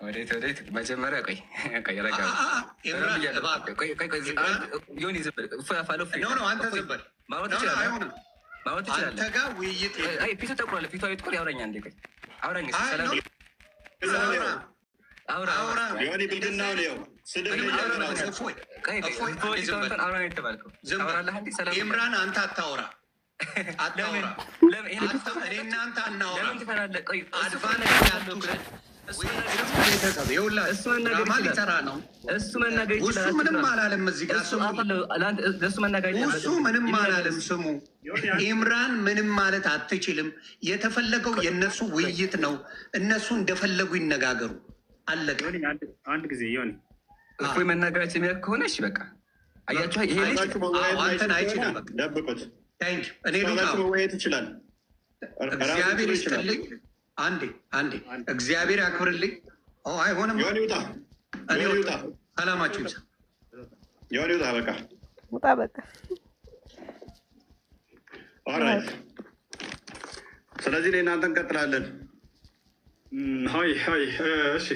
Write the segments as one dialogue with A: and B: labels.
A: ወዴት መጀመሪያ ቆይ ረጋ ዮኒ ዝም በል
B: አንተ ዝም በል
A: ማውራት ትችላለህ። አንተ ጋር ውይይት ፊቱ ጠቁሯል። ፊቱ አይጥቁር ያውራኛ እንዴ ቆይ አውራኝ አውራ
C: ዮኒ ብልግናው ነው ስድብ
B: ኢምራን አንተ አታውራ እኔ እናንተ አናወራ እሱ ምንም አላለም። እዚህ ጋር እሱ ምንም አላለም። ስሙ ኢምራን ምንም ማለት አትችልም። የተፈለገው የእነሱ ውይይት ነው። እነሱ እንደፈለጉ ይነጋገሩ። አለቀ።
D: አንድ ጊዜ ዮኒ
A: እፎይ መናገራችን የሚያውቅ ከሆነ እሺ በቃ አያችሁ። ይሄ
B: አንተን አይችልም።
C: ደብቁት።
B: እኔ
C: መወያየት ይችላል።
B: እግዚአብሔር ይስጥልኝ። አንዴ እግዚአብሔር ያክብርልኝ። አይሆንም።
C: ዮኒ ውጣ፣ ዮኒ ውጣ።
B: ሰላማችሁ ይብዛ።
C: ዮኒ ውጣ። በቃ
E: ውጣ፣ በቃ
C: ኦልራይት። ስለዚህ እናንተ እንቀጥላለን።
D: ሀይ እሺ፣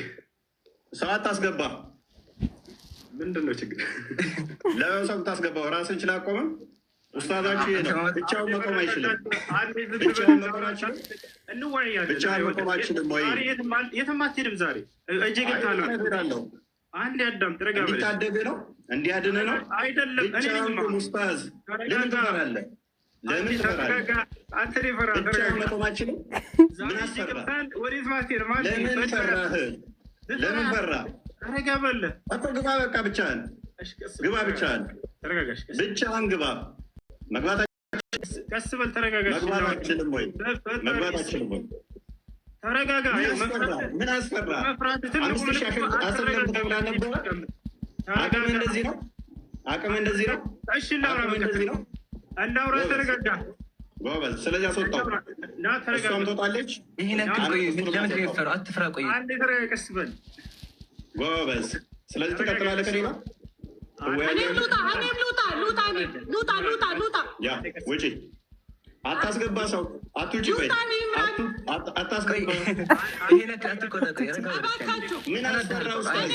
C: ሰዓት ታስገባ።
D: ምንድን ነው ችግር?
C: ለምን ሰው ታስገባው? ራስን ችላ አቆመ። ኡስታዛችሁ ይሄ ነው። ብቻውን መቆም አይችልም። ብቻውን መቆም አይችልም።
D: እንወያያለን።
C: ብቻውን መቆም አይችልም ወይ?
D: የትም አትሄድም። ዛሬ እጄ ገብታለሁ። አንድ ያዳም ጥረጋ
C: እንዲታደግ ነው እንዲያድን ነው
D: አይደለም።
C: ብቻውን ኡስታዝ ለምን ትፈራለህ? ለምን ትፈራለህ?
D: አንተ ፈራ
C: ብቻውን መቆም አይችልም። ምን አስፈራ? ለምን ፈራህ? ለምን ፈራ?
D: ረጋ በለ
C: እኮ ግባ። በቃ ብቻህን ግባ። ብቻህን ብቻህን ግባ። መግባት
D: ቀስ በል ተረጋጋ።
C: መግባት አችልም ወይ? መግባት አችልም ወይ?
D: ተረጋጋ።
C: ምን አስፈራ? 5,000 አሰልጠን ተብላ ነበረ። አቅም እንደዚህ ነው። አቅም እንደዚህ ነው።
D: እሺ እናውራ። እንደዚህ ነው እናውራ። ተረጋጋ
C: ጎበዝ። ስለዚህ አስወጣው። እሷም ትወጣለች።
A: ይሄ ነክ ቆይ ለምን ትፈራ? አትፍራ። ቆይ
D: አንዴ ተረጋጋ። ቀስ በል
C: ጎበዝ። ስለዚህ ትቀጥላለህ ከኔ ጋር ያ ውጪ። አታስገባ ሰው አትውጪ። ቆይ አታስገባ። ምን አስፈራ? ኡስታዝ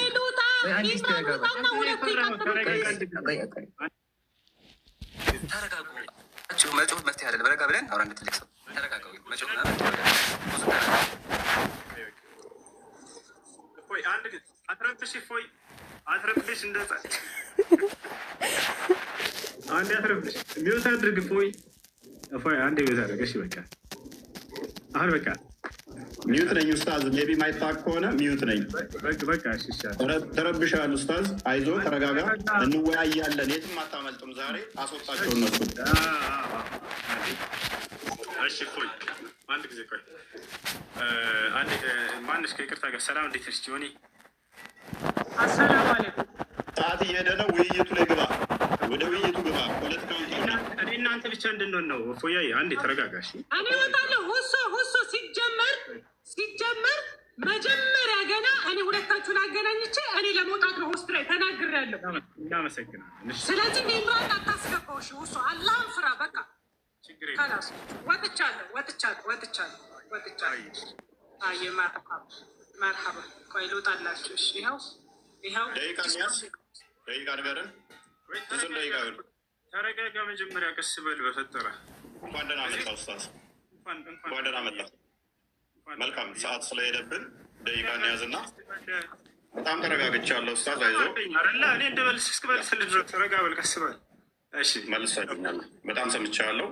A: ተረጋጉ። መጮህ መፍትሄ አይደለም። ረጋ ብለን አውራ እንደ ትልቅ ሰው ተረጋጋው። መጮህ
D: አንድ ግን አትረብሽ። ፎይ አትረብሽ። እንደዛ አንዴ አትረብሽ። ሚውት አድርግ። ፎይ አንዴ ሚውት አድርግ። እሺ በቃ አሁን በቃ
C: ሚውት ነኝ ኡስታዝ። ሜቢ ማይታወቅ ከሆነ ሚውት ነኝ።
D: በቃ እሺ።
C: ተረብሻል ኡስታዝ። አይዞ ተረጋጋ። እንወያያለን። የትም አታመልጥም። ዛሬ አስወጣቸው እነሱ።
D: እሺ ፎይ አንድ ጊዜ ቆይ። አንዴ ማንሽ ከይቅርታ ጋር ሰላም፣ እንዴት ነሽ ጆኒ?
F: አሰላሙ አለይኩም።
C: ሰዓት እየሄደ ነው። ውይይቱ ላይ ግባ። ወደ ውይይቱ ግባ። ፖለቲካውን
D: እኔ እናንተ ብቻ እንድንሆን ነው። ፎያዬ አንዴ ተረጋጋሽ።
F: እኔ እወጣለሁ። ሁሶ ሲጀመር መጀመሪያ ገና እኔ ሁለታችሁን አገናኝቼ እኔ ለመውጣት ነው ውስጥ ላይ ተናግሬያለሁ።
D: እናመሰግናለን።
F: ስለዚህ ኢምራን አታስገባው። እሺ ሁሶ አላህን ፍራ። በቃ ከላስ ወጥቻለሁ። አይ መርሐባ። ቆይ ልውጣላችሁ። እሺ ይኸው
C: ደቂቃ ንገረን።
D: ተረጋጋ። መጀመሪያ ቀስ በል በፈጠረ።
C: እንኳን ደህና መጣ ኡስታዝ። እንኳን ደህና መጣ። መልካም ሰዓት ስለሄደብን ደቂቃ እንያዝና በጣም ተረጋግቻለሁ ኡስታዝ። አይዞህ
D: እኔ እንደመልስ እስክመልስልህ ድረስ ተረጋ በል፣ ቀስ በል። እሺ
C: መልሳኛለሁ። በጣም ሰምቻለሁ።